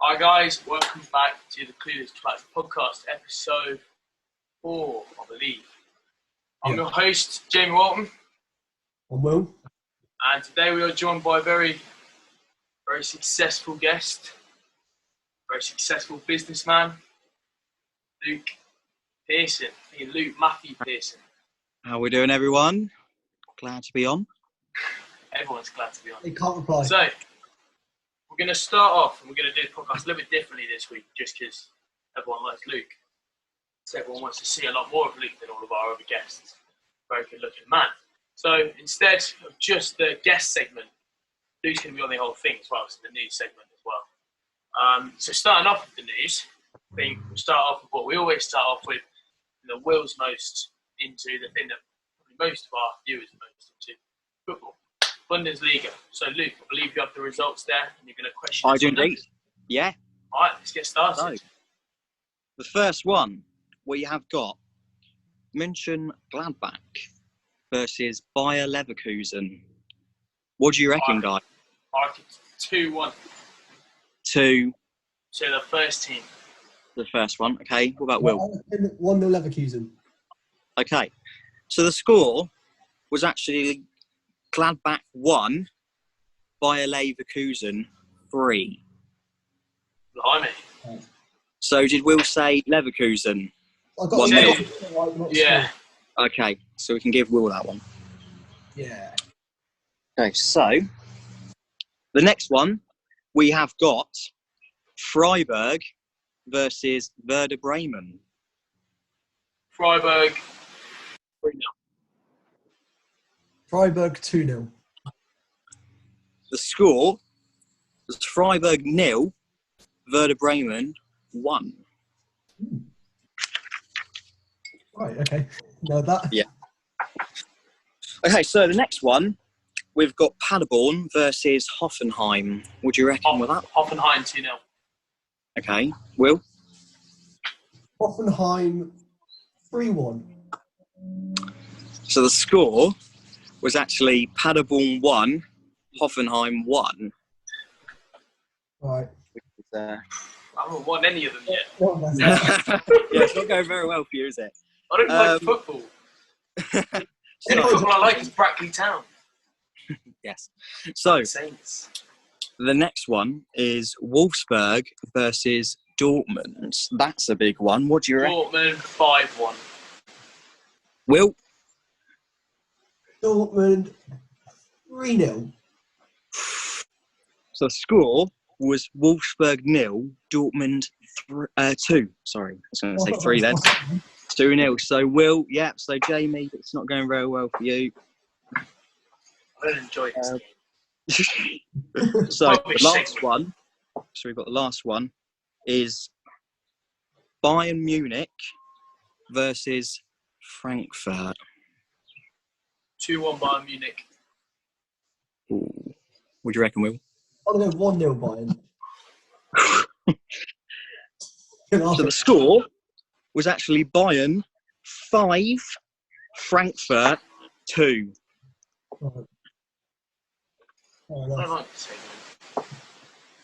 Hi guys, welcome back to the Clueless Twats podcast, episode 4, I believe. I'm your host, Jamie Walton. I'm Will. And today we are joined by a very successful guest, very successful businessman, Luke Pearson. Luke Matthew Pearson. How are we doing, everyone? Glad to be on. Everyone's glad to be on. He can't reply. So, we're going to start off and we're going to do the podcast a little bit differently this week, just because everyone likes Luke. So everyone wants to see a lot more of Luke than all of our other guests. Very good looking man. So instead of just the guest segment, Luke's going to be on the whole thing as well, so the news segment as well. So starting off with the news, I think we'll start off with what we always start off with, Will's most into, the thing that probably most of our viewers are most into, football. Bundesliga. So, Luke, I believe you have the results there, and you're going to question. I do indeed. Yeah. All right, let's get started. So, the first one we have got Mönchengladbach versus Bayer Leverkusen. What do you reckon, guys? I reckon 2-1. To the first team. the first one. Okay. What about Will? 1-0 Leverkusen. Okay. So the score was actually Gladbach 1, Bayer Leverkusen 3. Blimey. So did Will say Leverkusen? I got 1-0. right, Yeah. Okay, so we can give Will that one. Yeah. Okay, so the next one we have got Freiburg versus Werder Bremen. Freiburg 3-0. Freiburg 2-0. The score was Freiburg 0, Werder Bremen 1. Right, okay. Know that. Yeah. Okay, so the next one, we've got Paderborn versus Hoffenheim. What do you reckon with that? Hoffenheim 2-0. Okay, Will? Hoffenheim 3-1. So the score was actually Paderborn 1, Hoffenheim 1. Right. I haven't won any of them yet. Yeah, it's not going very well for you, is it? I don't like football. The only football I like is Brackley Town. Yes. So Saints. the next one is Wolfsburg versus Dortmund. That's a big one. What do you reckon? Dortmund 5-1. Will? Dortmund 3-0. So the score was Wolfsburg 0, Dortmund 2. Sorry, I was going to say 3 then. 2-0. So Will, yeah. So Jamie, it's not going very well for you. I don't enjoy this game. So the last one. So we've got the last one is Bayern Munich versus Frankfurt. 2-1 Bayern Munich. Ooh. What do you reckon, Will? I'm going to go 1-0 Bayern. So the score was actually Bayern 5, Frankfurt 2. Right. I don't like this game.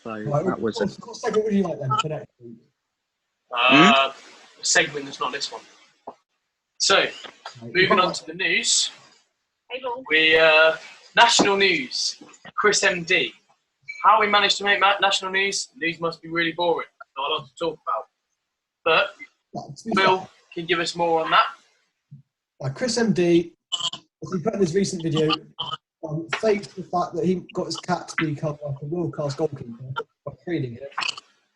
So Right, that was it. what segment would you like then for next week? Segment that's not this one. So, moving on to the news. We national news. Chris MD. How we managed to make national news? News must be really boring. Not a lot to talk about. But Will can give us more on that. Chris MD, as he put in his recent video, faked the fact that he got his cat to become like a world-class goalkeeper by training him.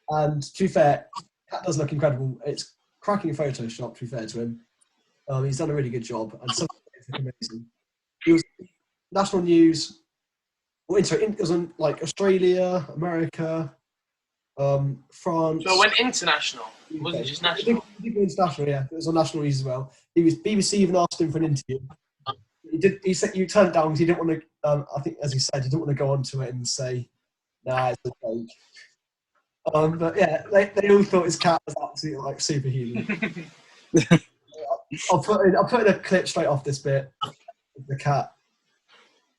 And to be fair, cat does look incredible. It's cracking in Photoshop, to be fair to him. He's done a really good job, and some look amazing. He was national news. It was on like Australia, America, France. So it went international. It wasn't just national. He did go international, yeah. It was on national news as well. BBC even asked him for an interview. He said you turned it down because he didn't want to. I think, as he said, he didn't want to go onto it and say, "Nah, it's a fake." But yeah, they all thought his cat was absolutely like superhuman. I'll put in a clip straight off this bit. The cat.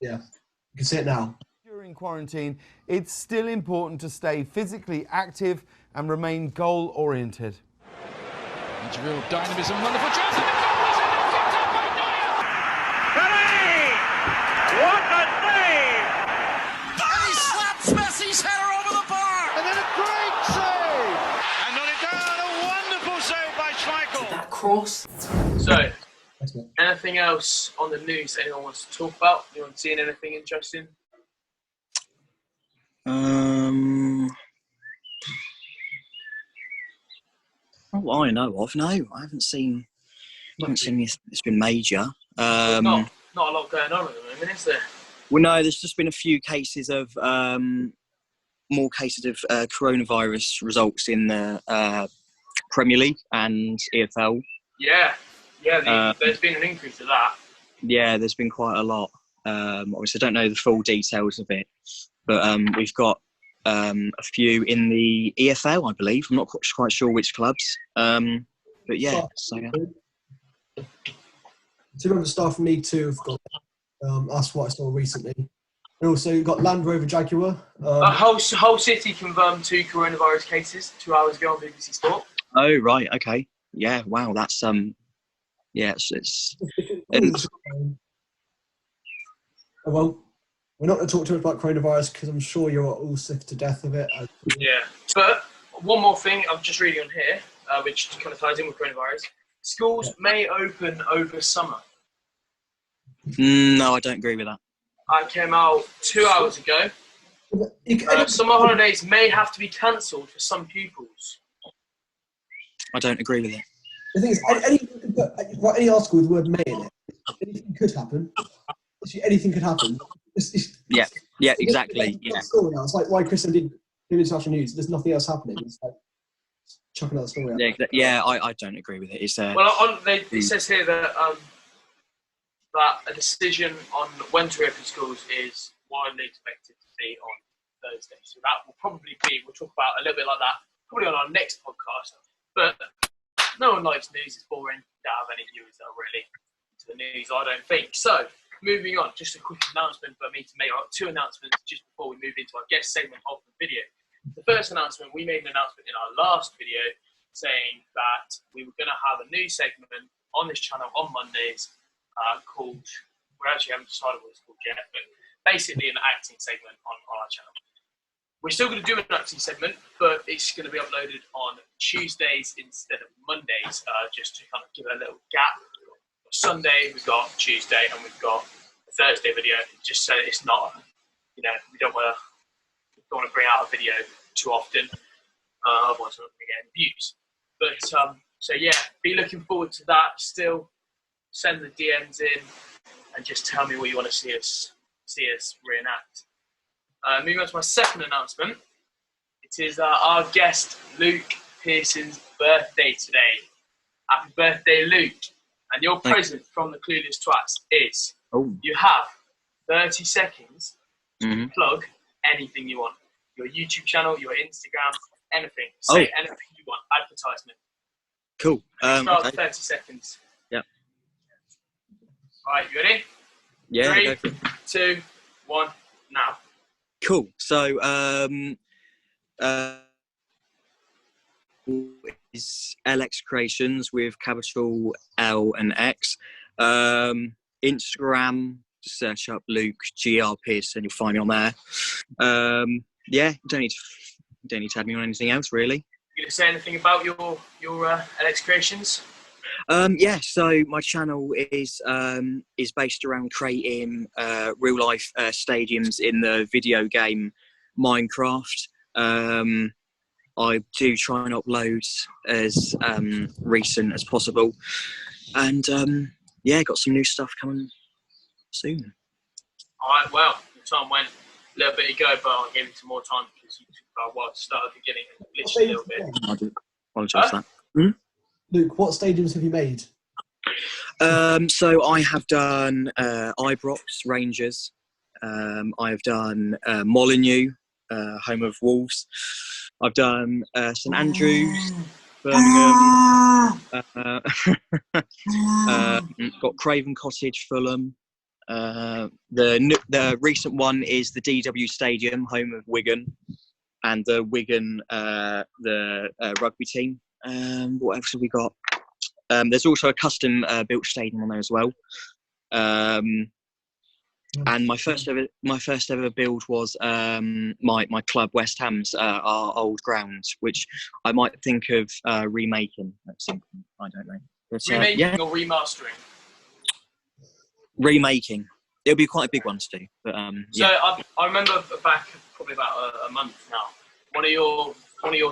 Yeah, you can see it now. During quarantine, it's still important to stay physically active and remain goal-oriented. It's real dynamism, wonderful chance, and the goal was in and kicked out by Neuer! Pelé! What a save! And he slaps Messi's header over the bar! And then a great save! And not it down, a wonderful save by Schmeichel! That cross. So, anything else on the news anyone wants to talk about? Anyone seen anything interesting? Not I know of. No, I haven't seen. It's been major. Not a lot going on at the moment, is there? Well, no, there's just been a few cases of more cases of coronavirus results in the Premier League and EFL. Yeah, there's been an increase of that. Yeah, there's been quite a lot. Obviously, I don't know the full details of it, but we've got a few in the EFL, I believe. I'm not quite sure which clubs. But yeah, so yeah. Two members of staff from League Two have got. That's what I saw recently. And also, you've got Land Rover Jaguar. Whole city confirmed 2 coronavirus cases 2 hours ago on BBC Sport. Oh right, okay, yeah, wow, that's yeah, it's well, we're not going to talk too much about coronavirus because I'm sure you're all sick to death of it. Yeah, but one more thing I'm just reading on here, which kind of ties in with coronavirus. Schools may open over summer. No, I don't agree with that. I came out 2 hours ago. Summer holidays may have to be cancelled for some pupils. I don't agree with it. The thing is, any article with the word "may" in it, anything could happen. Anything could happen. Yeah, exactly. Yeah. It's like why Kristen did international news. There's nothing else happening. It's like chucking out the story out. Yeah, I don't agree with it. It's well, it says here that that a decision on when to reopen schools is widely expected to be on Thursday. So that will probably be, we'll talk about a little bit like that, probably on our next podcast. But no one likes news, it's boring. Don't have any viewers that are really into the news, I don't think. So, moving on, just a quick announcement for me to make. 2 announcements just before we move into our guest segment of the video. The first announcement, we made an announcement in our last video saying that we were going to have a new segment on this channel on Mondays called, we actually haven't decided what it's called yet, but basically an acting segment on our channel. We're still going to do an acting segment, but it's going to be uploaded on Tuesdays instead of Mondays, just to kind of give it a little gap. Sunday, we've got Tuesday, and we've got a Thursday video, just so it's not, we don't want to bring out a video too often, otherwise we're not going to get any views. But, so yeah, be looking forward to that. Still, send the DMs in and just tell me what you want to see us reenact. Moving on to my second announcement, it is our guest Luke Pearson's birthday today. Happy birthday, Luke! And your present from the Clueless Twats is you have 30 seconds to plug anything you want. Your YouTube channel, your Instagram, anything. Say anything you want. Advertisement. Cool. Start with 30 seconds. Yeah. All right, you ready? Yeah. 3, 2, 1, now. Cool. So, is LX Creations with capital L and X. Instagram, just search up Luke GR Pearson, you'll find me on there. Yeah, you don't need to add me on anything else really. You gonna say anything about your LX Creations? Yeah, so my channel is based around creating real life stadiums in the video game Minecraft. I do try and upload as recent as possible, and yeah, got some new stuff coming soon. All right, well, the time went a little bit ago, but I'll give you some more time because you took about a while to start at the beginning and glitched a little bit. I do apologise for that. Luke, what stadiums have you made? So I have done Ibrox, Rangers. I have done Molineux, home of Wolves. I've done St Andrews, Birmingham. Got Craven Cottage, Fulham. The recent one is the DW Stadium, home of Wigan, and the Wigan rugby team. What else have we got? There's also a custom built stadium on there as well. And my first ever build was my club West Ham's our old ground, which I might think of remaking at some point. I don't know. But, Remaking or remastering? Remaking. It'll be quite a big one to do. But so I remember back probably about a month now. One of your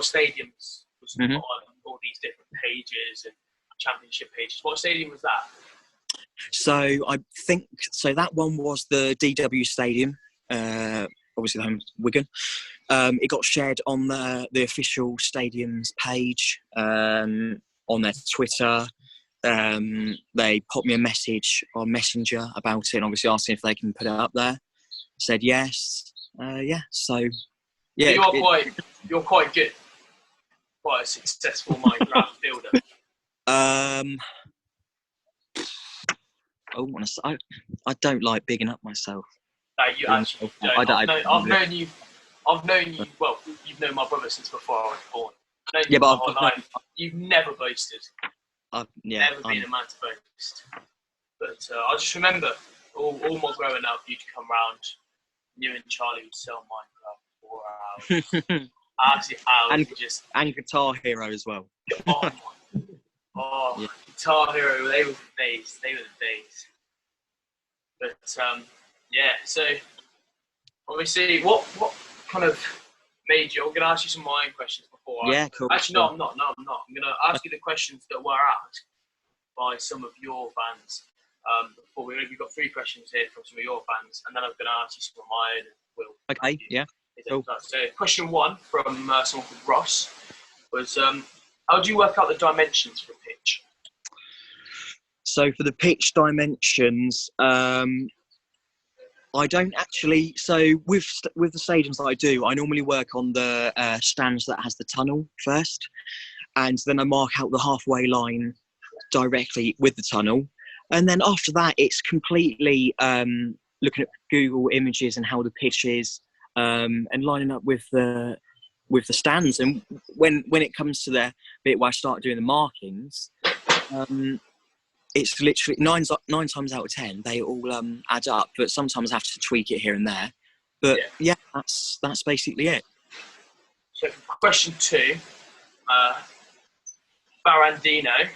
stadiums was on all these different pages and championship pages. What stadium was that? So I think that one was the DW Stadium, obviously the home of Wigan. It got shared on the official stadium's page, on their Twitter. They popped me a message on Messenger about it, and obviously asking if they can put it up there. Said yes. So yeah. You're quite good. Quite a successful Minecraft builder. I don't like bigging up myself. No, you actually don't. I've known you. Well, you've known my brother since before I was born. You've never boasted. Never been a man to boast. But I just remember all my growing up, you'd come round. You and Charlie would sell Minecraft for 4 hours. Absolutely hours. And Guitar Hero as well. Yeah. Guitar Hero, they were the days. But so obviously, what kind of made you? I'm going to ask you some of my own questions before. Cool. Actually, no, I'm not. I'm going to ask you the questions that were asked by some of your fans. We've got 3 questions here from some of your fans, and then I'm going to ask you some of my own. Will. Okay. Yeah. Cool. So, question 1 from someone called Ross was, how do you work out the dimensions for a pitch? So for the pitch dimensions, I don't actually. So with the stadiums that I do, I normally work on the stands that has the tunnel first, and then I mark out the halfway line directly with the tunnel, and then after that, it's completely looking at Google Images and how the pitch is, and lining up with the stands. And when it comes to the bit where I start doing the markings, it's literally nine times out of 10 they all add up, but sometimes I have to tweak it here and there. But yeah, that's basically it. So question 2, Barandino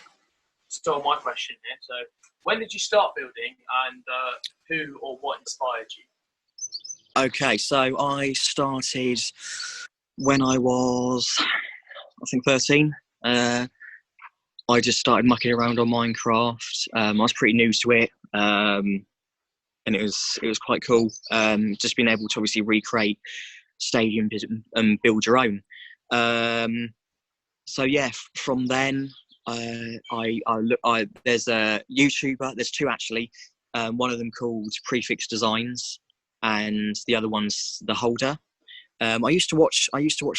stole my question here. So when did you start building, and who or what inspired you? Okay, so I started when I was, I think, 13. I just started mucking around on Minecraft. I was pretty new to it, and it was quite cool. Just being able to obviously recreate stadiums and build your own. So yeah, from then there's a YouTuber. There's 2 actually. One of them called Prefix Designs, and the other one's The Holder. I used to watch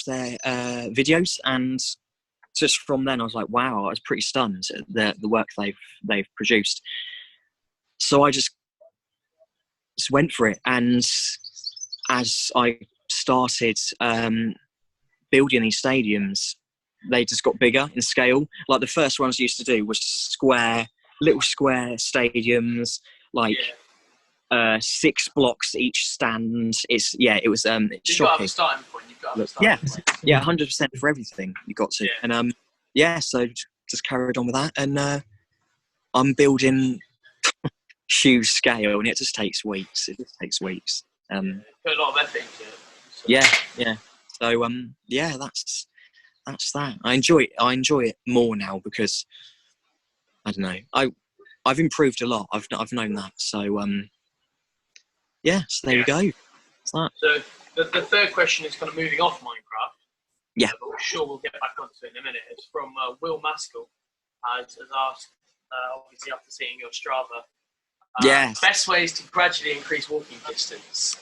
their videos, and just from then I was like, wow, I was pretty stunned at the work they've produced. So I just went for it, and as I started building these stadiums, they just got bigger in scale. Like the first ones I used to do was little square stadiums, like 6 blocks each stand. It was it's shocking. You've got to have a starting point. Yeah, 100% for everything. You got to, and so just carried on with that, and I'm building huge scale, and it just takes weeks. Put a lot of effort into it. So. Yeah. So that's that. I enjoy it more now because I don't know. I've improved a lot. I've known that. So so there you go. That's that. So the third question is kind of moving off Minecraft. Yeah. But we're sure we'll get back onto it in a minute. It's from Will Maskell, has asked, obviously after seeing your Strava, best ways to gradually increase walking distance.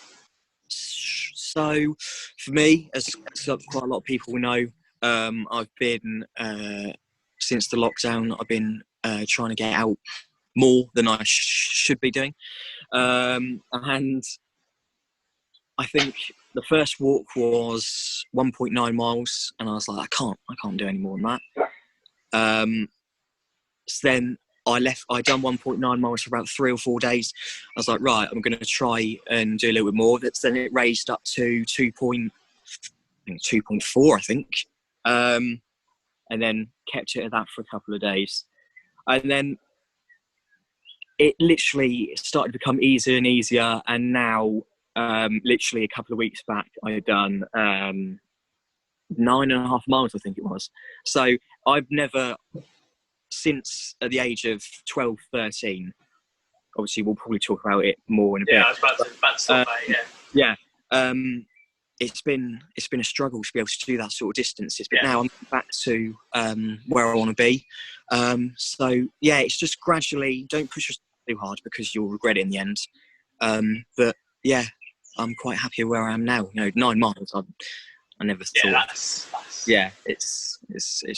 So for me, as quite a lot of people will know, I've been, since the lockdown, I've been trying to get out more than I should be doing. And I think the first walk was 1.9 miles, and I was like, I can't do any more than that. So then I done 1.9 miles for about 3 or 4 days. I was like, right, I'm going to try and do a little bit more. Then it raised up to 2.4, I think. And then kept it at that for a couple of days. And then it literally started to become easier and easier. And now, literally a couple of weeks back, I had done 9.5 miles, I think it was. So I've never, since at the age of 12, 13, obviously we'll probably talk about it more in a bit. Yeah, I was about to stop that, yeah. Yeah. It's been a struggle to be able to do that sort of distances, but now I'm back to where I want to be. So yeah, it's just gradually, don't push yourself too hard because you'll regret it in the end. But yeah, I'm quite happy where I am now. 9 miles, I never thought. Yeah, that's yeah, it's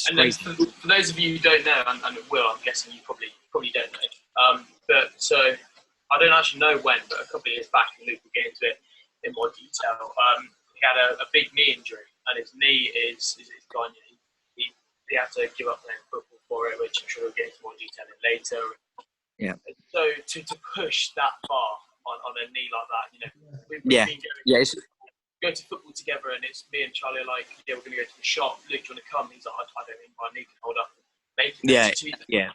and crazy. then for those of you who don't know, and Will, I'm guessing you probably don't know. But so I don't actually know when, but a couple of years back, and Luke will get into it in more detail. He had a big knee injury, and his knee is gone. He had to give up playing football for it, which I'm sure we'll get into more detail in later. Yeah. So to push that far on a knee like that, we've been go to football together, and it's me and Charlie are like, we're going to go to the shop. Luke, do you want to come? He's like, I don't think my knee can hold up.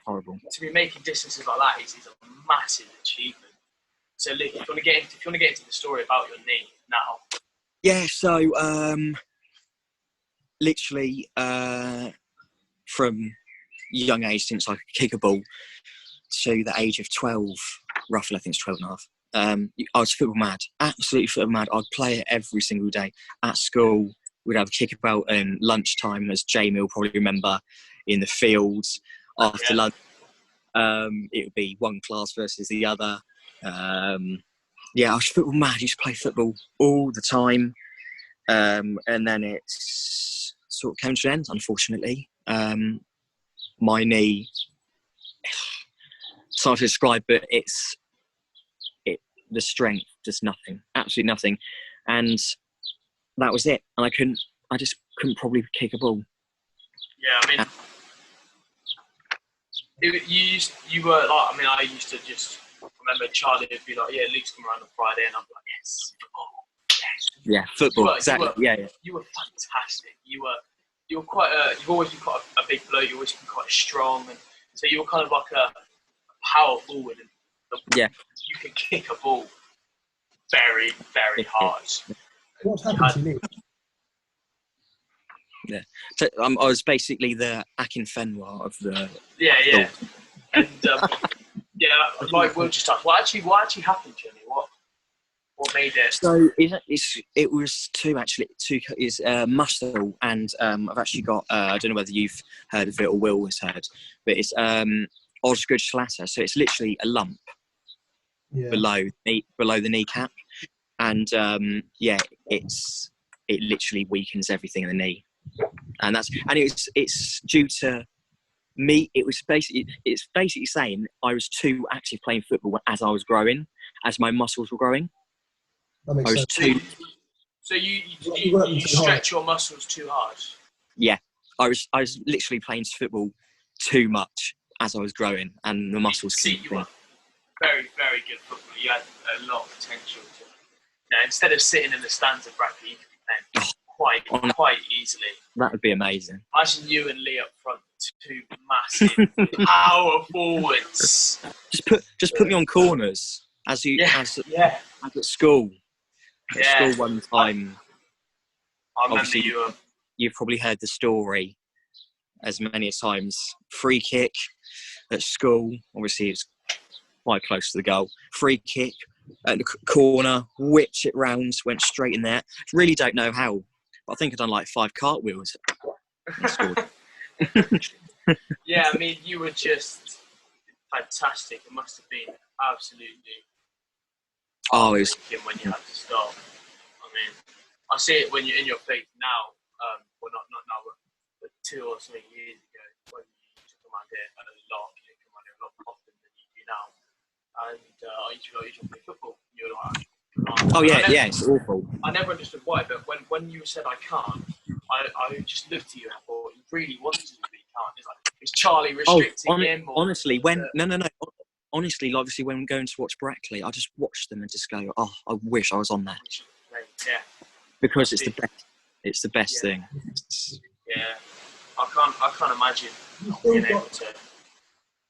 Horrible. To be making distances like that is a massive achievement. So Luke, if you want to get into the story about your knee now. Yeah, so literally from young age, since I could kick a ball, to the age of 12, roughly, I think it's 12 and a half, I was football mad, absolutely football mad. I'd play it every single day. At school, we'd have a kickabout in lunchtime, as Jamie will probably remember, in the fields. After lunch, it would be one class versus the other. I was football mad. I used to play football all the time. And then it sort of came to an end, unfortunately. My knee, it's hard to describe, but the strength, just nothing, absolutely nothing. And that was it. And I just couldn't probably kick a ball. Yeah, I mean, you were like, I used to just remember Charlie would be like, yeah, Luke's come around on Friday, and I'm like, yes, football, yes. Yeah, football, exactly. You were fantastic. You were quite you've always been quite a big bloke. You've always been quite strong, and so you were kind of like a power forward, and you can kick a ball very, very hard. What happened to you? Yeah, so I was basically the Akin Fenwar of the. Yeah. And like we'll just talk. What actually happened to you? What made it? So it was two is muscle, and I've actually got I don't know whether you've heard of it or Will has heard, but it's osgood schlatter. So it's literally a lump below the kneecap, and it literally weakens everything in the knee, and it's due to me. It's basically saying I was too active playing football as I was growing, as my muscles were growing. That makes sense. So you stretch your muscles too hard. Yeah, I was literally playing football too much as I was growing, and the muscles. You were very, very good footballer. You had a lot of potential. Instead of sitting in the stands at Bradley, you could be playing quite easily. That would be amazing. Imagine you and Lee up front, two massive power forwards. Just put me on corners as at school. At school one time. I remember you. You've probably heard the story as many times. Free kick at school. Obviously, it's quite close to the goal. Free kick at the corner, whipped it round, went straight in there. Really don't know how, but I think I've done like 5 cartwheels. Yeah, I mean, you were just fantastic. It must have been absolutely. Oh, it was when you had to stop. I mean, I see it when you're in your face now. Well, not now, but 2 or 3 years ago when you used to come out here a lot. You come out here a lot more often than you do now. you should play football. You're like, Oh yeah, it's awful. I never understood why, but when you said I can't, I just looked at you and I thought you really wanted to, but you can't. It's like, is Charlie restricting him? Or Honestly, honestly, obviously, when I'm going to watch Brackley, I just watch them and just go, oh, I wish I was on there. Yeah. Because it's the best. It's the best thing. Yeah. I can't imagine being able to.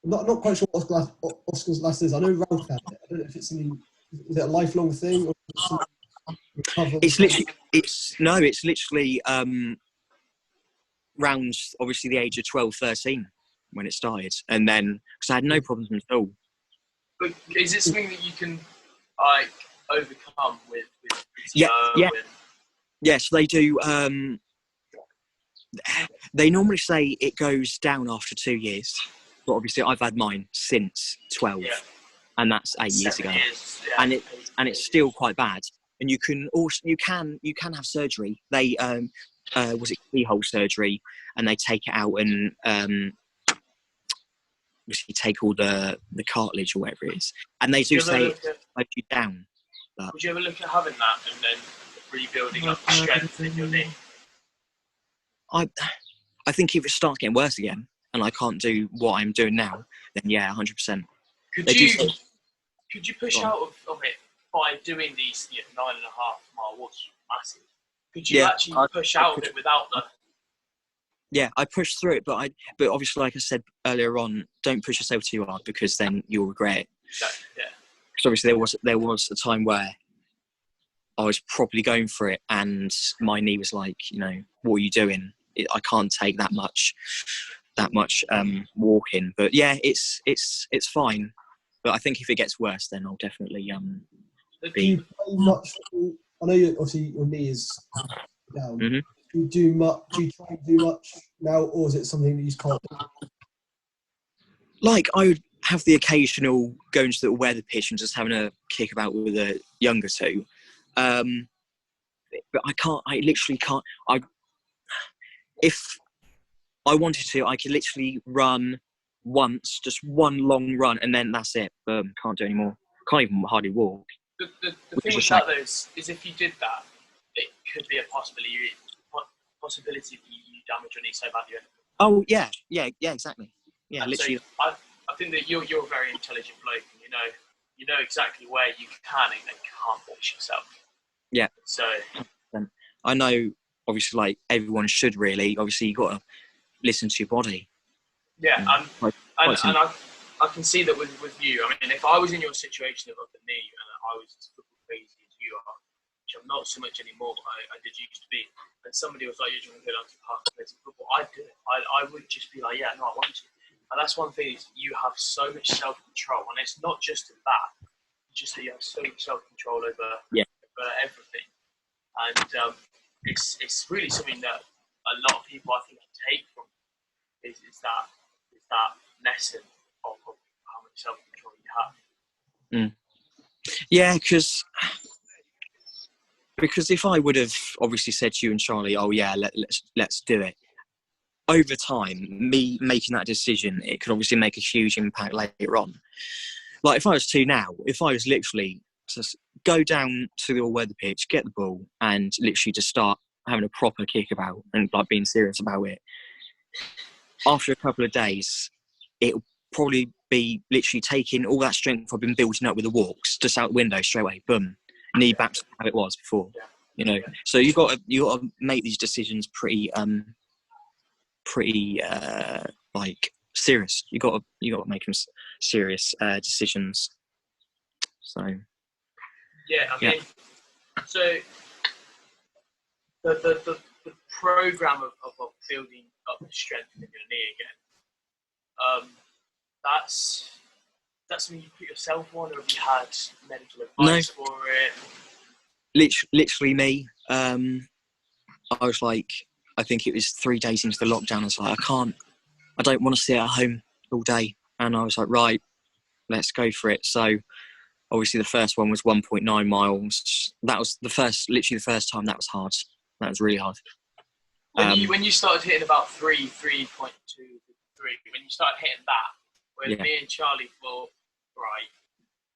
Not quite sure what Oscar's last is. I know Ralph had it. I don't know if it's something. Is it a lifelong thing? Or it's literally round obviously the age of 12, 13 when it started, and then because I had no problems at all. But is it something that you can like overcome with Yeah. Yes, they do. They normally say it goes down after 2 years, but obviously I've had mine since 12, and that's 8 years ago, and it's still quite bad. And you can have surgery. They was it keyhole surgery, and they take it out and obviously take all the cartilage or whatever it is, and they do say it slows you down. But would you ever look at having that and then rebuilding up the strength in your knee? I think if it starts getting worse again and I can't do what I'm doing now, then yeah, 100%. Could you push out of it by doing these 9.5 mile walks? Massive. Could you actually push out of it without the? Yeah, I pushed through it, but obviously, like I said earlier on, don't push yourself too hard because then you'll regret it. Yeah. Because obviously there was a time where I was probably going for it, and my knee was like, what are you doing? I can't take that much walking. But yeah, it's fine. But I think if it gets worse, then I'll definitely Do you play much? I know obviously your knee is down. Mm-hmm. Do you do much? Do you try and do much now, or is it something that you just can't do? Like I would have the occasional going to the weather pitch and just having a kick about with the younger two. But I can't. I literally can't. If I wanted to, I could literally run once, just one long run, and then that's it. Can't do any more. Can't even hardly walk. The thing with that though is if you did that, it could be a possibility that you damage your knee so badly. Oh yeah, exactly. Yeah, and literally. So I think that you're a very intelligent bloke, and you know exactly where you can and can't push yourself. Yeah. So I know, obviously, like everyone should really. Obviously, you got to listen to your body. Yeah, and I can see that with you. I mean, if I was in your situation of the knee and I was as football crazy as you are, which I'm not so much anymore, I did used to be, and somebody was like, "You're going to go down to the park and play some football," I'd do it. I would just be like, "Yeah, no, I want to." And that's one thing is you have so much self-control, and it's not just in that. It's just that you have so much self-control over everything, and it's really something that a lot of people I think take from is that lesson of how much self-control you have. Yeah, because if I would have obviously said to you and Charlie, "Oh yeah, let's do it," over time, me making that decision, it could obviously make a huge impact later on. Like if I was to now, if I was literally just go down to the all-weather pitch, get the ball, and literally just start having a proper kick about and like being serious about it, after a couple of days, it'll probably be literally taking all that strength I've been building up with the walks just out the window straight away. Boom, knee back to how it was before. So you got to make these decisions pretty like serious. You got to make them serious decisions. So yeah, I mean, so the program of building up the strength in your knee again. That's something you put yourself on, or have you had medical advice for it? Literally me. I was like, I think it was 3 days into the lockdown. I was like, I don't want to sit at home all day. And I was like, right, let's go for it. So obviously the first one was 1.9 miles. That was literally the first time that was hard. That was really hard. When you started hitting about 3.2, when you started hitting that, where me and Charlie thought, right,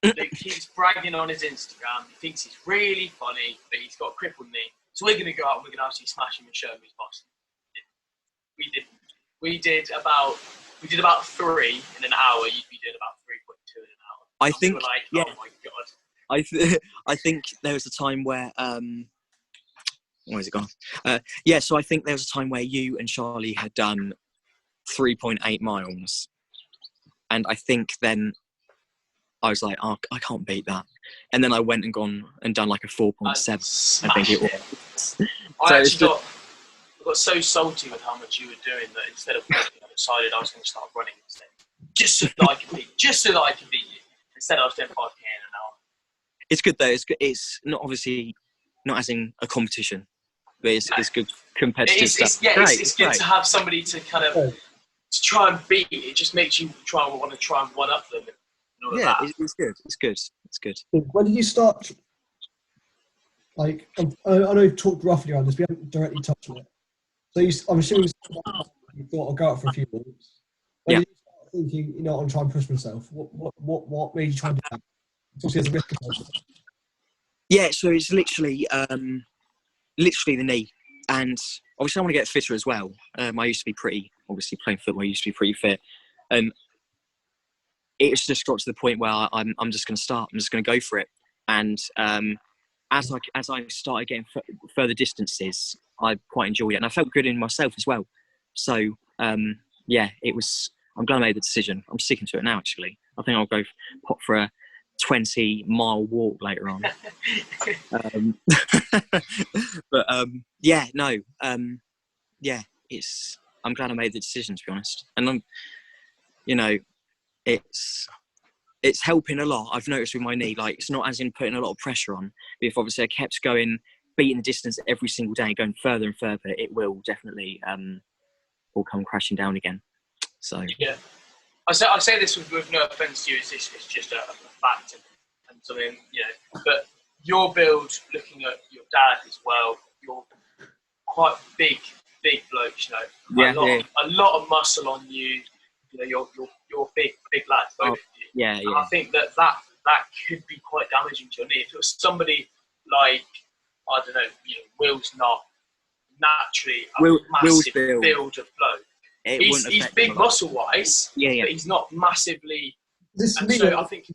Luke keeps bragging on his Instagram. He thinks he's really funny, but he's got a crippled knee. So we're going to go out and we're going to actually smash him and show him his boss. We did about 3 in an hour. You'd be doing about 3.2 in an hour. I think, we were like, yeah. Oh my god. I think there was a time where where's it gone? Yeah, so I think there was a time where you and Charlie had done 3.8 miles, and I think then I was like, oh, I can't beat that, and then I went and gone and done like a 4.7. I think it was. I got so salty with how much you were doing that instead of working, I decided I was going to start running instead, just so that I could beat you. Instead, I was doing 5K in an hour. It's good though. It's good. It's not obviously not as in a competition, but it's good competitive stuff. It's good to have somebody to kind of to try and beat. It just makes you want to one up them. And all of that. It's good. It's good. It's good. When did you start? Like, I know you've talked roughly around this, we haven't directly touched on it. So I'm assuming you thought I'll go out for a few walks. When did you start thinking, you know, I'm trying to push myself? What made you try and do that? Obviously, there's a risk of it. Yeah, so it's literally the knee, and obviously I want to get fitter as well. I used to be obviously playing football, I used to be pretty fit, and it's just got to the point where I'm just going to start. I'm just going to go for it, and as I started getting further distances, I quite enjoyed it, and I felt good in myself as well. So yeah, it was. I'm glad I made the decision. I'm sticking to it now. Actually, I think I'll go pop for a 20-mile walk later on. But yeah, no, yeah, I'm glad I made the decision, to be honest, and it's helping a lot. I've noticed with my knee, like, it's not as in putting a lot of pressure on, but if obviously I kept going, beating the distance every single day, going further and further, it will definitely all come crashing down again. So yeah, I say this with no offence to you. It's just a fact and something, you know. But your build, looking at your dad as well, you're quite big blokes, you know. A lot of muscle on you. You know, you're big lads, both of you. Yeah. And I think that could be quite damaging to your knee. If it was somebody like, I don't know, you know, Will's not naturally a massive build of bloke. He's big muscle wise, but he's not massively. I think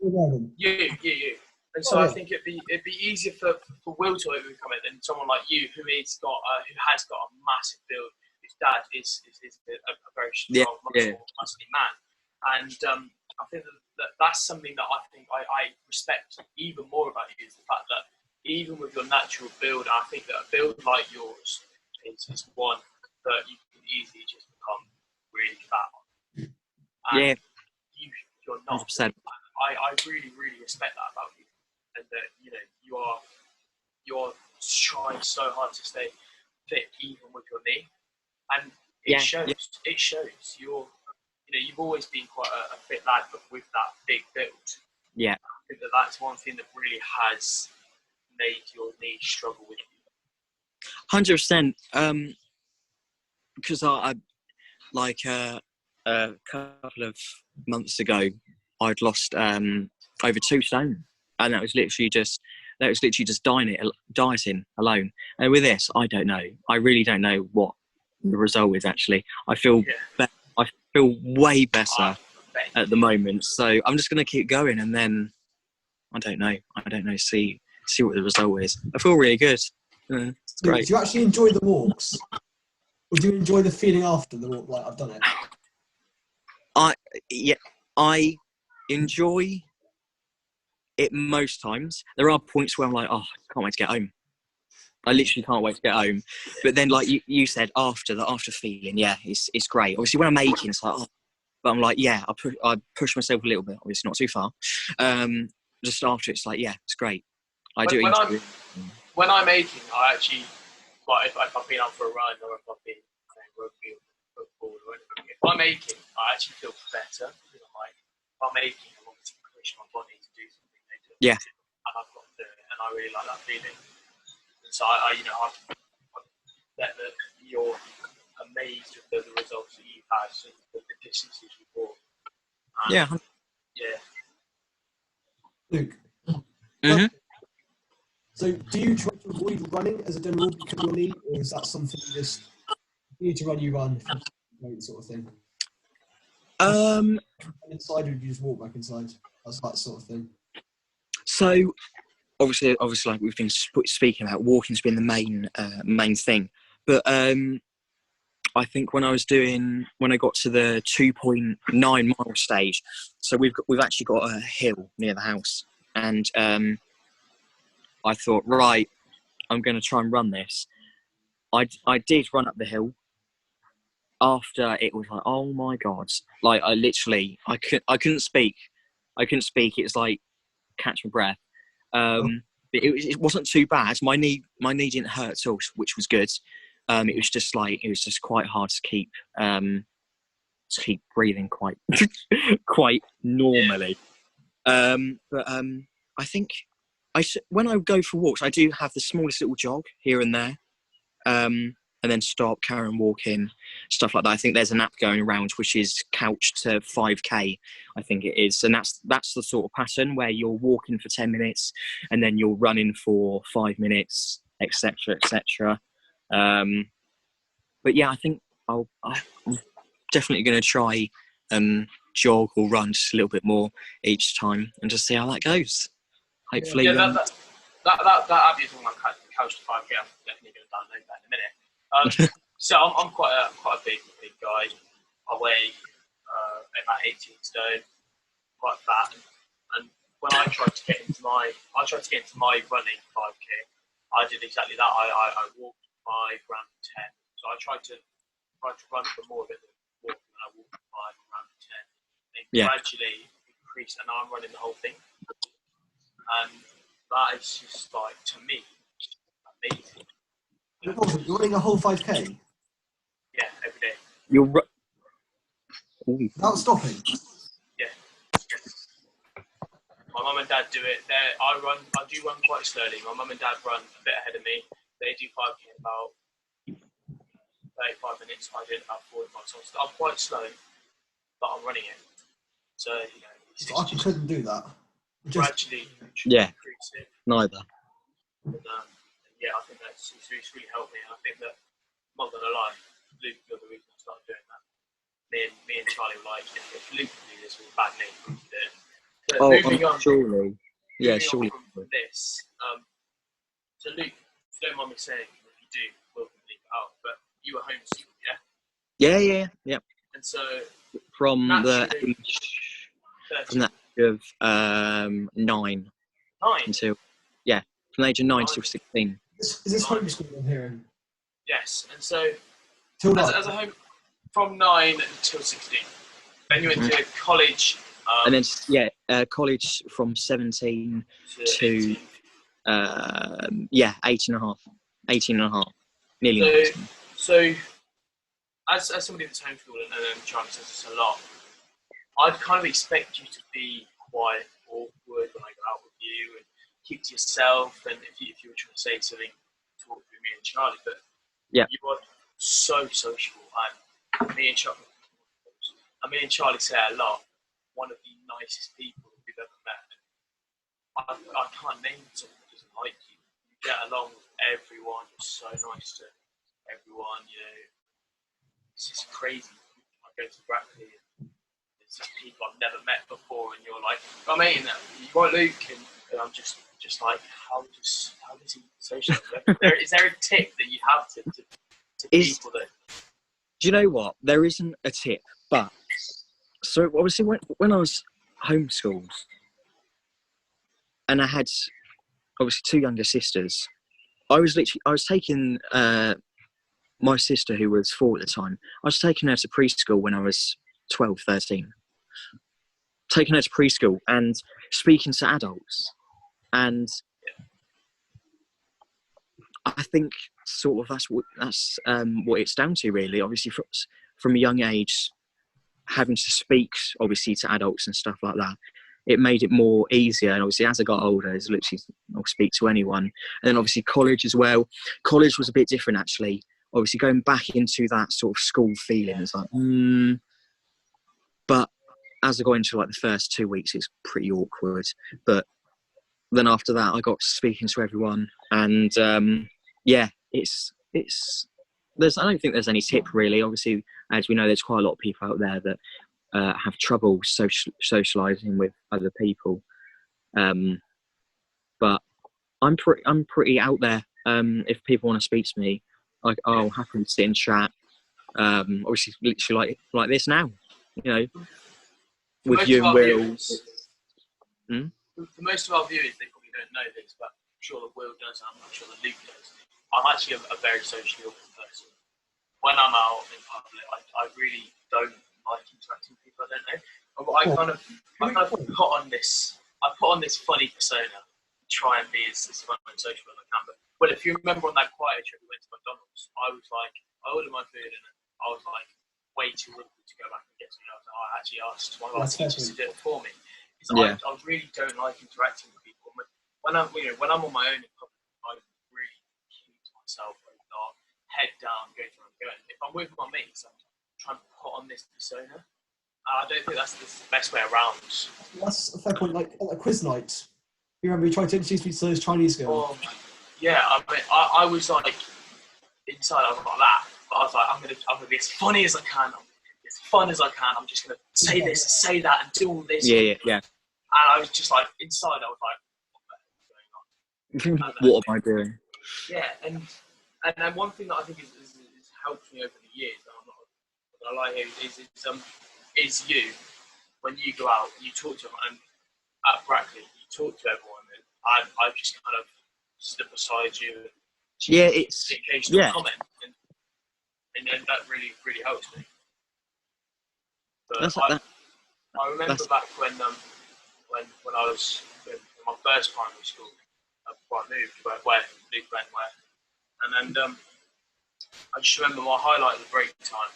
you. And so I think it'd be easier for Will to overcome it than someone like you who has got a massive build. His dad is a very strong, muscly man, and I think that's something that I think I respect even more about you, is the fact that even with your natural build, I think that a build like yours is one that you can easily just become really fat on. And you're not. 100%. I really, really respect that about you, and that, you know, you're trying so hard to stay fit even with your knee, and it shows. Yeah. It shows. You've always been quite a fit lad, but with that big build, I think that's one thing that really has made your knee struggle with you. 100%. Because I like a couple of months ago, I'd lost over 2 stone, and that was literally just dieting alone. And with this, I don't know. I really don't know what the result is. Actually, I feel I feel way better at the moment. So I'm just going to keep going, and then I don't know. See what the result is. I feel really good. It's great. Do you actually enjoy the walks, or do you enjoy the feeling after the walk? Like, I've done it. I enjoy it most times. There are points where I'm like, oh, I can't wait to get home. I literally can't wait to get home. But then, like you said, after feeling, it's great. Obviously, when I'm aching, it's like, oh, but I'm like, I push myself a little bit. Obviously, not too far. Just after, it's like, it's great. When I'm aching, I actually, like, if I've been out for a run or if I've been playing rugby or football or anything, if I'm aching, I actually feel better. Because I'm like, if I'm aching, I'm obviously pushing my body to do something. And I've got to do it, and I really like that feeling. And so I bet that you're amazed with the results that you've had and the distances you've walked. Mhm. So do you try to avoid running as a general because of your knee, or is that something you just you need to run, you run, if you don't, sort of thing? Um, Inside, or do you just walk back inside? That's that sort of thing. so obviously, like we've been speaking about, walking's been the main thing. But I think when I got to the 2.9 mile stage, so we've actually got a hill near the house, and I thought, right, I'm going to try and run this. I did run up the hill. After it was like, oh my god, like I couldn't speak. It was like catch my breath. But it wasn't too bad. My knee didn't hurt at all, which was good. It was just quite hard to keep breathing quite quite normally. But I think when I go for walks, I do have the smallest little jog here and there. And then stop, carry on walking, stuff like that. I think there's an app going around which is couched to 5K, I think it is. And that's the sort of pattern where you're walking for 10 minutes and then you're running for 5 minutes, etc., etc. But yeah, I think I'm definitely going to try and jog or run just a little bit more each time and just see how that goes. Hopefully. Yeah, that app you're talking about, couch to 5K, I'm definitely going to download that in a minute. So I'm quite a big guy. I weigh about 18 stone, quite fat. And when I tried to get into my running 5K, I did exactly that. I walked 5, ran 10. So I tried to run for more of it than walk, and I walked 5 and ran 10. And gradually increased, and now I'm running the whole thing. And that is just like, to me, amazing. You're running a whole 5K? Yeah, every day. Without stopping? Yeah. My mum and dad do it. I do run quite slowly. My mum and dad run a bit ahead of me. They do 5K in about 35 minutes. I do it about 45. So I'm quite slow, but I'm running it. So, I couldn't do that. Gradually increase it. Neither. And, yeah, I think it's really helped me. And I think that, I'm not going to lie, Luke, you're the reason I started doing that. Me and Charlie were like, if Luke can do this with a bad name, we can do it. But moving on, surely. Yeah, moving surely. on from this, so Luke, if you don't mind me saying, if you do, we'll leave it out, but you were homeschooled, yeah? Yeah. And so, From the naturally, age of 9 until, from the age of 9 till 16. Is this homeschool I'm hearing? Yes, and so Till as a home from 9 until 16. Then you went to college. And then college from 17 to 18 and a half, nearly 19. So as somebody that's homeschooled, and Charlie says this a lot, I'd kind of expect you to be quiet, awkward when I go out with you, and keep to yourself. And if you were trying to say something, talk with me and Charlie, but you are so sociable. And me and Charlie say a lot. One of the nicest people we've ever met. I can't name someone who doesn't like you. You get along with everyone. You're so nice to everyone. It's just crazy. I go to Brackley and there's just people I've never met before, and you're like, I mean, you want Luke, and I'm just like, how does he socialise? Is there a tip that you have to people that? Do you know what? There isn't a tip, but so obviously when I was homeschooled and I had obviously 2 younger sisters, I was taking my sister, who was 4 at the time, I was taking her to preschool when I was 12, 13. Taking her to preschool and speaking to adults. And I think sort of that's what it's down to, really. Obviously, from a young age, having to speak obviously to adults and stuff like that, it made it more easier. And obviously, as I got older, it's literally I'll speak to anyone. And then obviously college as well. College was a bit different, actually. Obviously, going back into that sort of school feeling, it's like, But as I got into like the first 2 weeks, it's pretty awkward. But then after that, I got speaking to everyone, and yeah, it's there's I don't think there's any tip really. Obviously, as we know, there's quite a lot of people out there that have trouble socializing with other people, but I'm pretty out there. If people want to speak to me, I'll happily sit and chat. Obviously, literally like this now, you know, with you and Will. For most of our viewers, they probably don't know this, but I'm sure that Will does, and I'm not sure that Luke does. I'm actually a very socially awkward person. When I'm out in public, I really don't like interacting with people I don't know. I kind of put on this funny persona, try and be as fun and social as I can. But well, if you remember on that quiet trip we went to McDonald's, I ordered my food and I was like way too awkward to go back and get something else. I actually asked one of our teachers to do it for me. I really don't like interacting with people. When I'm on my own in public, I really keep to myself, not head down, go through and go. If I'm with my mates, I'm trying to put on this persona. I don't think that's the best way around. That's a fair point. Like a quiz night. You remember you tried to introduce me to those Chinese girls? Yeah, I mean, I was like inside, I was like that, but I was like, I'm gonna be as funny as I can. As fun as I can. I'm just gonna say this, say that, and do all this. Yeah. And I was just like, inside, I was like, what the hell is going on? What am I doing? Yeah, and one thing that I think has helped me over the years, and I'm not gonna lie here, is you. When you go out, you talk to everyone, and at Brackley, you talk to everyone, and I've just kind of stood beside you. And it's the occasional comment, and that really, really helps me. But I remember back when I was in my first primary school, before I moved, where Luke went and then I just remember my highlight of the break time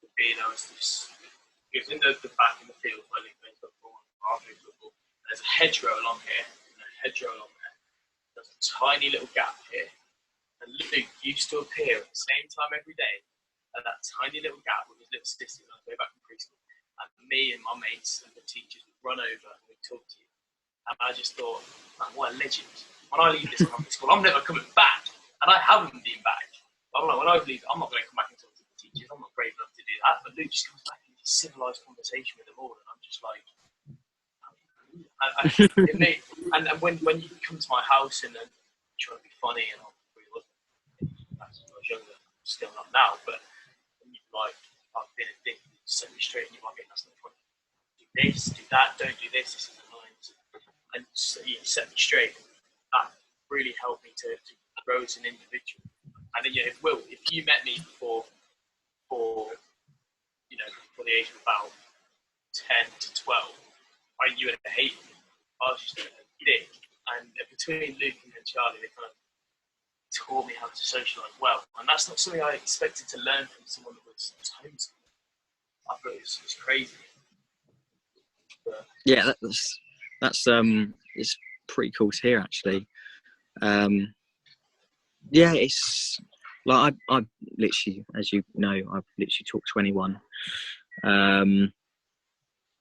would be it was in the back in the field where Luke plays football, I play football. There's a hedgerow along here, and a hedgerow along there. There's a tiny little gap here, and Luke used to appear at the same time every day at that tiny little gap with his little sister on the way back from preschool. And me and my mates and the teachers would run over and we'd talk to you. And I just thought, man, what a legend. When I leave this public school, I'm never coming back. And I haven't been back. I'm like, when I leave, I'm not going to come back and talk to the teachers. I'm not brave enough to do that. But Luke just comes back and he's a civilised conversation with them all. And I'm just like, and when you come to my house and then try to be funny, and I really wasn't back when I was younger, still not now, but when you're like, I've been a dick, you set me straight and you're like, that's not funny. Do this, do that, don't do this isn't annoying. And so you set me straight. That really helped me to grow as an individual. And then, if you met me for the age of about 10 to 12, you would have hated me. I was just a dick. And between Luke and Charlie, they kind of taught me how to socialise well. And that's not something I expected to learn from someone that was homeschooled. I thought it was crazy. But, yeah, that's it's pretty cool to hear actually. Yeah, it's like I literally, as you know, I've literally talked to anyone.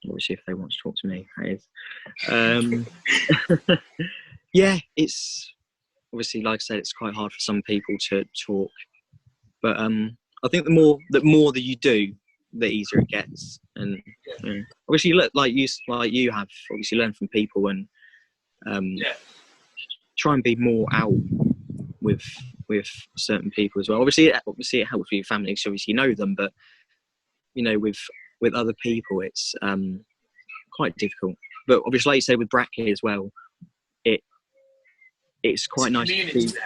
Obviously, if they want to talk to me, that is. Yeah, it's obviously, like I said, it's quite hard for some people to talk, but I think the more that you do, the easier it gets. And obviously, like you have obviously learned from people, and try and be more out with certain people as well. Obviously, it helps with your family because obviously you know them, but with other people, it's quite difficult. But obviously, like you said, with Brackley as well, it's quite nice to see.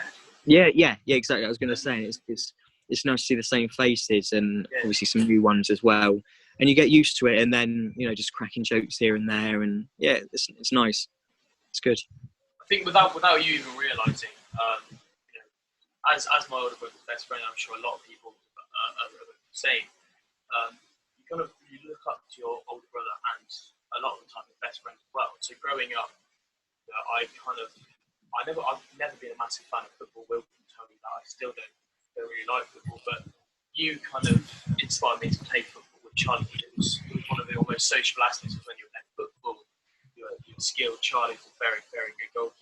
Yeah, exactly. I was going to say it's nice to see the same faces and obviously some new ones as well, and you get used to it. And then just cracking jokes here and there, and it's nice. It's good. I think without you even realising, as my older brother's best friend, I'm sure a lot of people are the same. You look up to your older brother and a lot of the time your best friend as well. So growing up, I've never been a massive fan of football. Will can tell me that I still don't really like football, but you kind of inspired me to play football with Charlie. It was one of the almost social aspects when you were playing football. You were skilled. Charlie was a very, very good goalkeeper.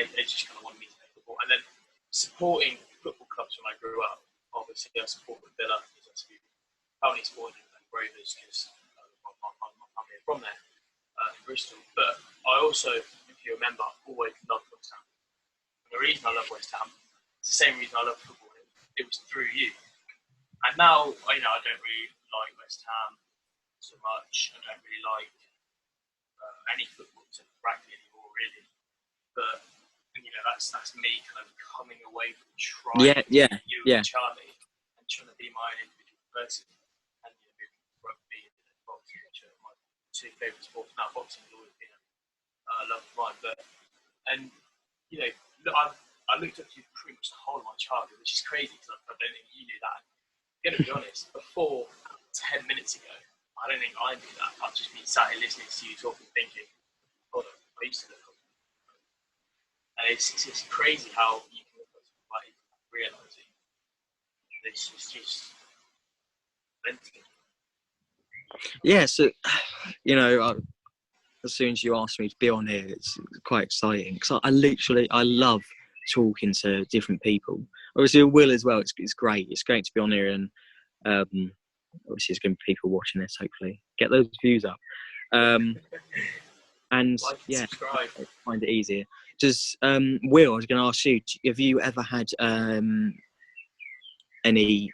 and they just kind of wanted me to play football. And then supporting football clubs when I grew up, obviously I supported Villa, because I only supported Rovers because my family are from there in Bristol. But I also, if you remember, always loved West Ham. And the reason I love West Ham is the same reason I love football. It was through you. And now, I don't really like West Ham so much. I don't really like any football to rugby anymore, really. But that's me kind of coming away from trying to be you and Charlie and trying to be my own individual person. And rugby and boxing, which are my two favourite sports. Now, boxing has always been a love of mine. But I looked up to you pretty much the whole of my childhood, which is crazy because I don't think you knew that. I'm going to be honest, before 10 minutes ago, I don't think I knew that. I've just been sat here listening to you talking, thinking, God, I used to look up. And it's crazy how you can look up to somebody realising this is just mental. Yeah, so, as soon as you asked me to be on here, it's quite exciting because I love talking to different people. Obviously, Will as well. It's great. It's great to be on here, and obviously, there's going to be people watching this. Hopefully, get those views up. And subscribe. Find it easier. Does Will? I was going to ask you. Have you ever had any?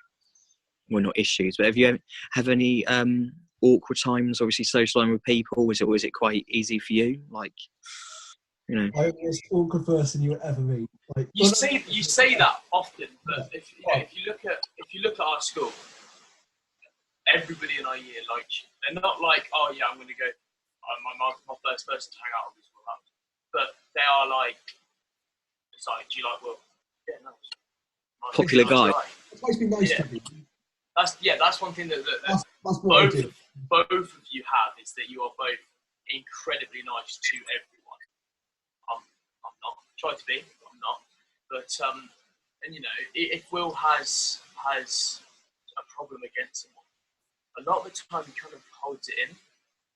Well, not issues, but have you have any awkward times? Obviously, socialising with people. Was it quite easy for you? Like, I'm the most awkward person you would ever meet. Like, you say that often, but if you look at our school, everybody in our year likes you. They're not like, oh yeah, I'm going to go. My first person to hang out with is Will Hunt. But they are like, it's like, do you like Will? Yeah, no. Popular guy. It's supposed to be nice to me. That's one thing that That's what both of you have, is that you are both incredibly nice to everyone. I'm not. Try to be, but I'm not. But if Will has a problem against someone, a lot of the time he kind of holds it in,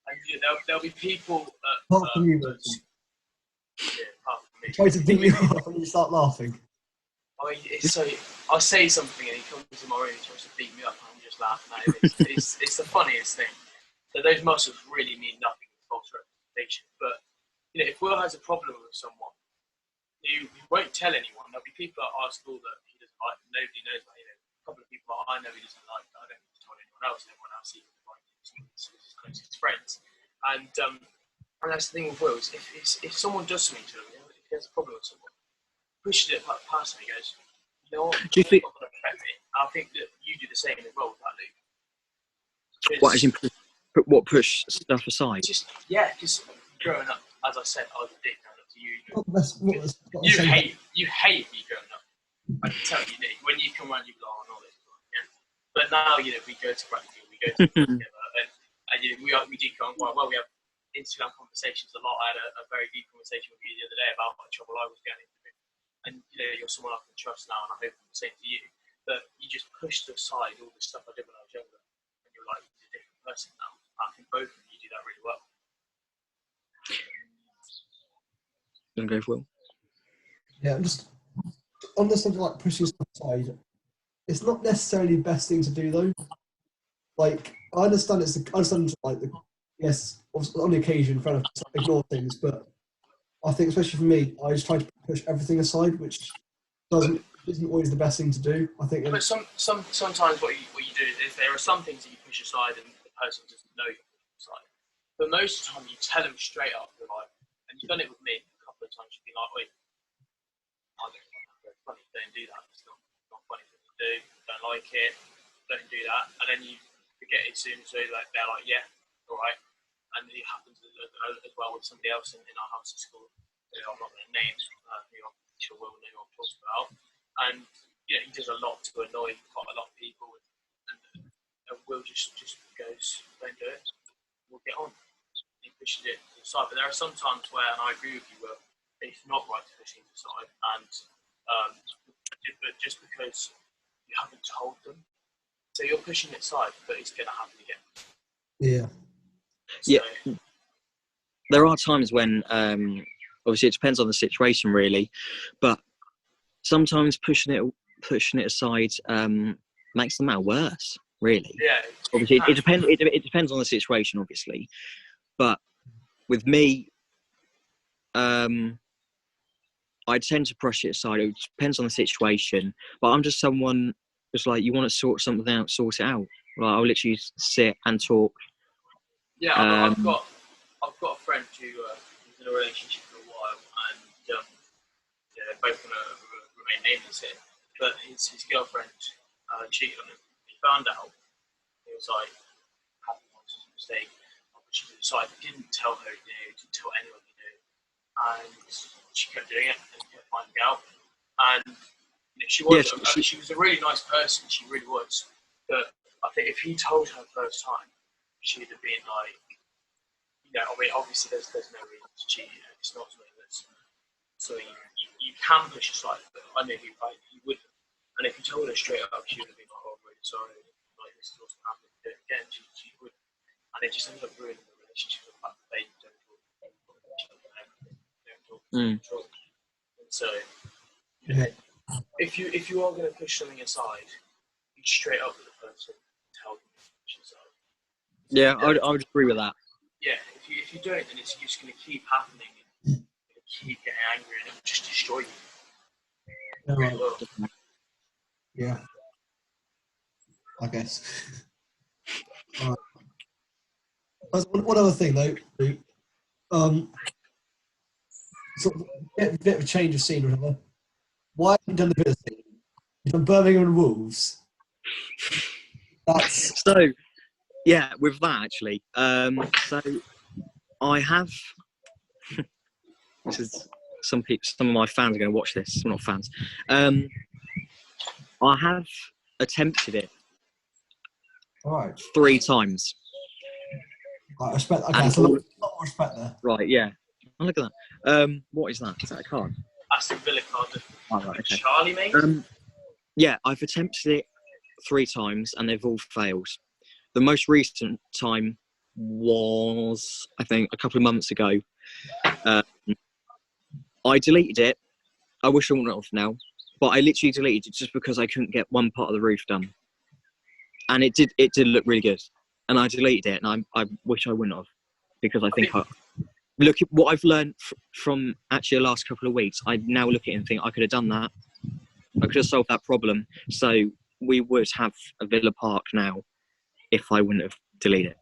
and there'll be people. Apart from you, apart from me. Try to beat you up when you start laughing. I say something and he comes in my room and tries to beat me up and I'm just laughing at him. It's the funniest thing. So those muscles really mean nothing with false representation. But if Will has a problem with someone, he won't tell anyone. There'll be people at our school that he doesn't like. Nobody knows about. A couple of people that I know he doesn't like. I don't think he's told anyone else. Everyone else he likes his closest friends. And that's the thing with Will. Is if someone does something to him, if he has a problem with someone, pushes it past me, goes, you know what? Do you think? Not going to affect me. I think that you do the same as well with that, Luke. What, as in push stuff aside? Because growing up, as I said, I was a dick down to you. You hate me growing up. I can tell you, when you come around, you go, oh, no, this is yeah. But now, we go to rugby, we go to together, and we do come quite well. We have Instagram conversations a lot. I had a very deep conversation with you the other day about what trouble I was getting into. And you're someone I can trust now, and I hope I'm the same to you. But you just pushed aside all the stuff I did when I was younger, and you're like a different person now. I think both of you do that really well. You want to go for Will? Yeah, just on the subject like pushing stuff aside, it's not necessarily the best thing to do though. Like I understand yes, on the occasion, fair enough, to ignore things, but I think, especially for me, I just try to push everything aside, which isn't always the best thing to do. I think. But sometimes what you do is there are some things that you push aside and the person doesn't know you're pushing aside. But most of the time you tell them straight up, you're like, and you've done it with me a couple of times. You've been like, wait, I don't find that very funny. Don't do that. It's not funny thing to do. Don't like it. Don't do that. And then you forget it soon. So they're like, yeah, all right. And it happens as well with somebody else in our house at school. I'm not going to name, I'm sure Will know who I'm talking about. And he does a lot to annoy quite a lot of people. And Will just goes, don't do it. We'll get on. He pushes it to the side. But there are some times where, and I agree with you, Will, it's not right to push things aside. And but just because you haven't told them, so you're pushing it aside, but it's going to happen again. Yeah. So, yeah. There are times when Obviously, it depends on the situation, really. But sometimes pushing it aside makes the matter worse. Really. Yeah. Obviously, it depends. It depends on the situation, obviously. But with me, I tend to brush it aside. It depends on the situation. But I'm just someone who's like, you want to sort something out, sort it out. Like, I'll literally sit and talk. Yeah, I've got a friend who was in a relationship for a while, and they're both going to remain nameless here. But his girlfriend cheated on him. He found out. He was like, "Happy was a mistake." But she decided he didn't tell her he knew, didn't tell anyone he knew, and she kept doing it and kept finding out. And she was she was a really nice person. She really was. But I think if he told her first time, she'd have been like, I mean, obviously there's no reason to cheat. It's not something that's something you can push aside. But I know he would. And if he told her straight up, she would have been like, "Oh, I'm really sorry. Like, this is what's happening." Do it again. She would. And it just ended up ruining the relationship. The fact that they don't talk to each other, don't talk to each other. And so, if you are going to push something aside, be straight up with the person, tell them to push aside. Yeah, I would agree with that. Yeah, if you don't, then it's just going to keep happening, and you're going to keep getting angry, and it will just destroy you. No, Really will. yeah, I guess. One other thing though, Luke, sort of a bit of a change of scene or whatever. Why have you done the bit of thing? You've done Birmingham and Wolves. That's So, yeah, with that actually. So I have. This is some of my fans are going to watch this. I'm not fans. I have attempted it all right. 3 times. I respect. Okay, that's a lot more respect there. Right, yeah. Oh, look at that. What is that? Is that a card? Aston Villa card. Oh, right, okay. Charlie, mate. Yeah, I've attempted it 3 times and they've all failed. The most recent time was, I think, a couple of months ago. I deleted it. I wish I wouldn't have now, but I literally deleted it just because I couldn't get one part of the roof done, and it did look really good. And I deleted it, and I wish I wouldn't have, because I think look at what I've learned from actually the last couple of weeks. I now look at it and think I could have done that. I could have solved that problem. So we would have a Villa Park now if I wouldn't have deleted it.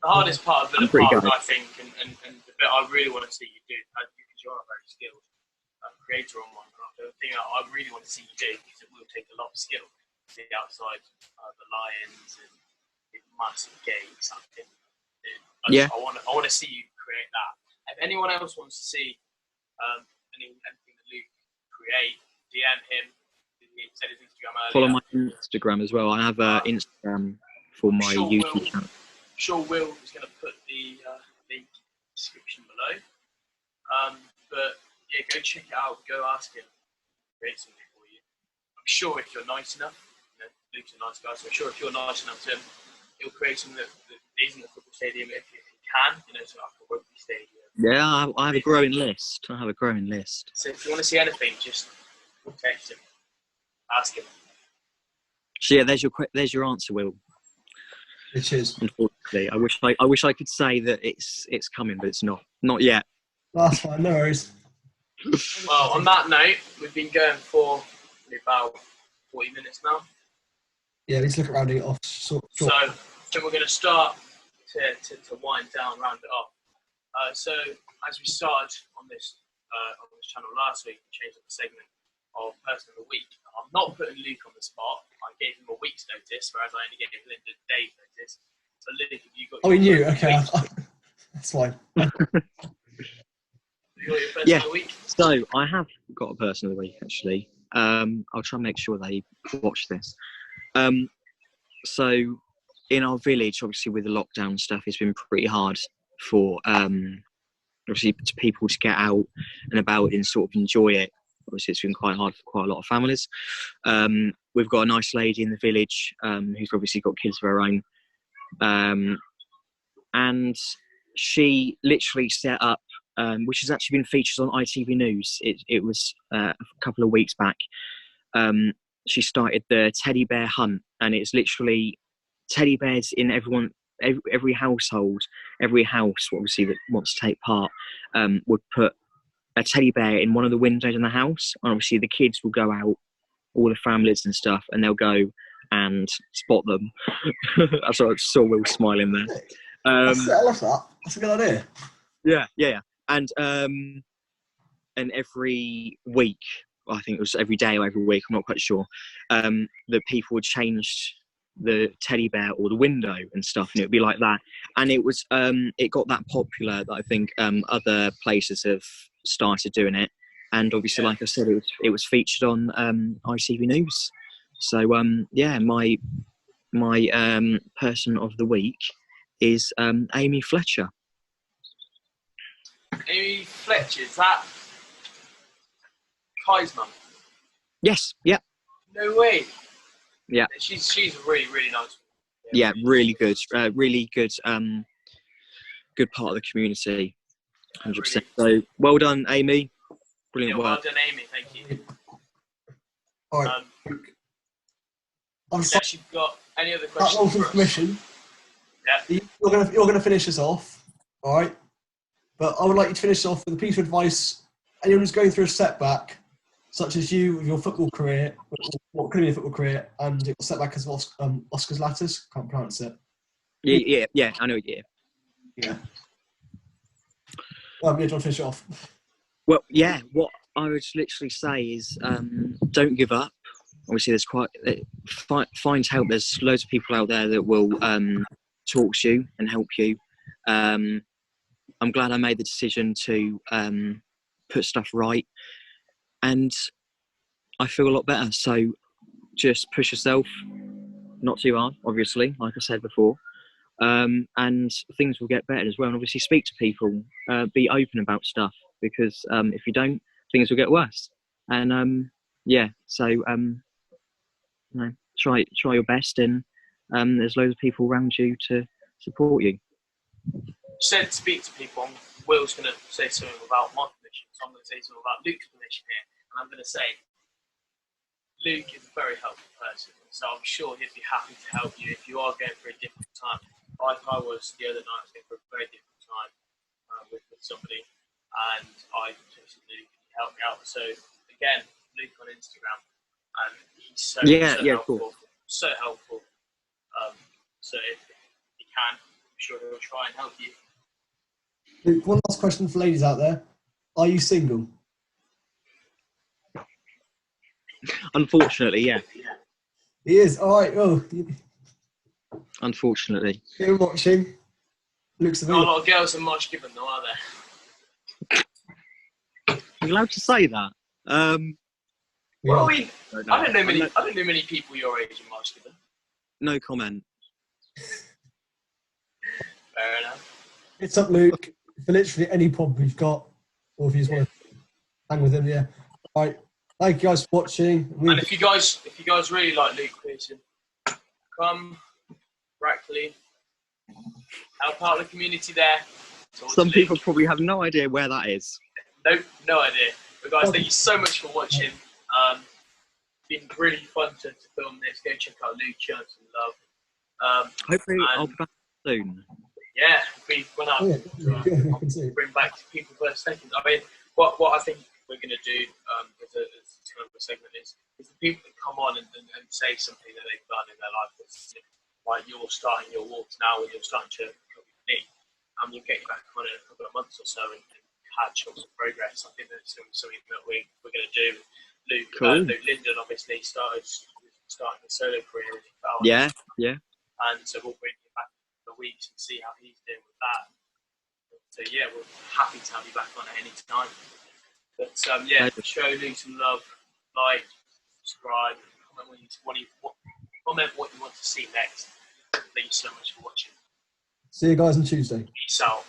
The hardest part of Villa Park, I think, and the bit I really want to see you do, because you're a very skilled creator on Minecraft, the thing I really want to see you do, because it will take a lot of skill, the outside, the lions and the massive gates. I want to see you create that. If anyone else wants to see anything that Luke create, DM him. He said his Instagram earlier. Follow my Instagram as well. I have Instagram for my YouTube channel. Sure, Will is going to put the link in the description below. But yeah, go check it out. Go ask him. Create something for you. I'm sure if you're nice enough, Luke's a nice guy, so I'm sure if you're nice enough to him, he'll create something that isn't a football stadium if he can. So like a rugby stadium. Yeah, I have a growing list. So if you want to see anything, just text him. Ask him. So yeah, there's your answer, Will. It is. Unfortunately, I wish I could say that it's coming, but it's not yet. That's fine. No worries. Well, on that note, we've been going for about 40 minutes now. Yeah, let's look at rounding it off. So we're going to start to wind down, round it off. So as we started on this channel last week, we changed up the segment of Person of the Week. I'm not putting Luke on the spot. I gave him a week's notice, whereas I only gave Linda a day's notice. So Luke, have you got? Oh, we knew. Okay, that's fine. You got your Person of the Week? So I have got a Person of the Week actually. I'll try and make sure they watch this. So in our village, obviously with the lockdown stuff, it's been pretty hard for obviously people to get out and about and sort of enjoy it. Obviously, it's been quite hard for quite a lot of families. We've got a nice lady in the village who's obviously got kids of her own. And she literally set up which has actually been featured on ITV News. It was a couple of weeks back. She started the teddy bear hunt, and it's literally teddy bears in every household, every house, obviously, that wants to take part, would put a teddy bear in one of the windows in the house, and obviously the kids will go out, all the families and stuff, and they'll go and spot them. I saw Will smiling there. I love that. That's a good idea. Yeah. And every week, I think it was every day or every week, I'm not quite sure, that people would change the teddy bear or the window and stuff, and it would be like that. And it was it got that popular that I think other places have started doing it. And obviously, like I said, it was featured on ITV News. So my person of the week is Amy Fletcher. Amy Fletcher, is that Kai's mum? Yes, yeah. No way. Yeah. She's really, really nice. Yeah, really good. Really good good part of the community. 100%. So well done, Amy. Brilliant work. Well done, Amy. Thank you. All right. Unless you've got any other questions for permission. Yeah. You're gonna finish us off. All right. But I would like you to finish off with a piece of advice. Anyone who's going through a setback, such as you with your football career, what could be a football career, and it was setback as Oscar's Latters. Can't pronounce it. Yeah. I know. Yeah. Yeah. Do you want to finish it off? Well, yeah. What I would literally say is, don't give up. Obviously, there's find help. There's loads of people out there that will talk to you and help you. I'm glad I made the decision to put stuff right, and I feel a lot better. So just push yourself, not too hard, obviously, like I said before, and things will get better as well. And obviously speak to people, be open about stuff, because if you don't, things will get worse. And try your best, and there's loads of people around you to support you. You said speak to people. Will's going to say something about my permission, so I'm going to say something about Luke's permission here. And I'm going to say Luke is a very helpful person, so I'm sure he'd be happy to help you if you are going through a difficult time. Like I was the other night, I was going through a very difficult time with somebody, and I texted Luke and he helped me out. So again, Luke on Instagram, and he's so helpful. Cool. So helpful. So if he can, I'm sure he'll try and help you. Luke, one last question for ladies out there. Are you single? Unfortunately, yeah. He is. All right. Oh. Unfortunately. You're watching. Luke's not a lot of girls in Marsh Gibbon, though, are there? You're allowed to say that. Well, I don't know many people your age in Marsh Gibbon. No comment. Fair enough. It's up, Luke. For literally any problem you've got, or if you just want to hang with him, yeah. All right. Thank you guys for watching. And if you guys really like Luke Pearson, come Brackley, help out the community there. Some people probably have no idea where that is. Nope, no idea. But guys, thank you so much for watching. Been really fun to film this. Go check out Luke, show him some love. Hopefully I'll be back soon. Yeah, when I bring back to people first seconds. I mean, what I think we're going to do as kind of a segment is the people that come on and say something that they've done in their life. Like you're starting your walks now, and you're starting to cover your knee, and we'll get you back on in a couple of months or so and catch up with progress. I think that's something that we're going to do. Luke Linden obviously starting a solo career. Yeah. And so we'll bring him back in a weeks and see how he's doing with that. So yeah, we're happy to have you back on at any time. But show Luke some love, like, subscribe, comment what you want to see next. Thank you so much for watching. See you guys on Tuesday. Peace out.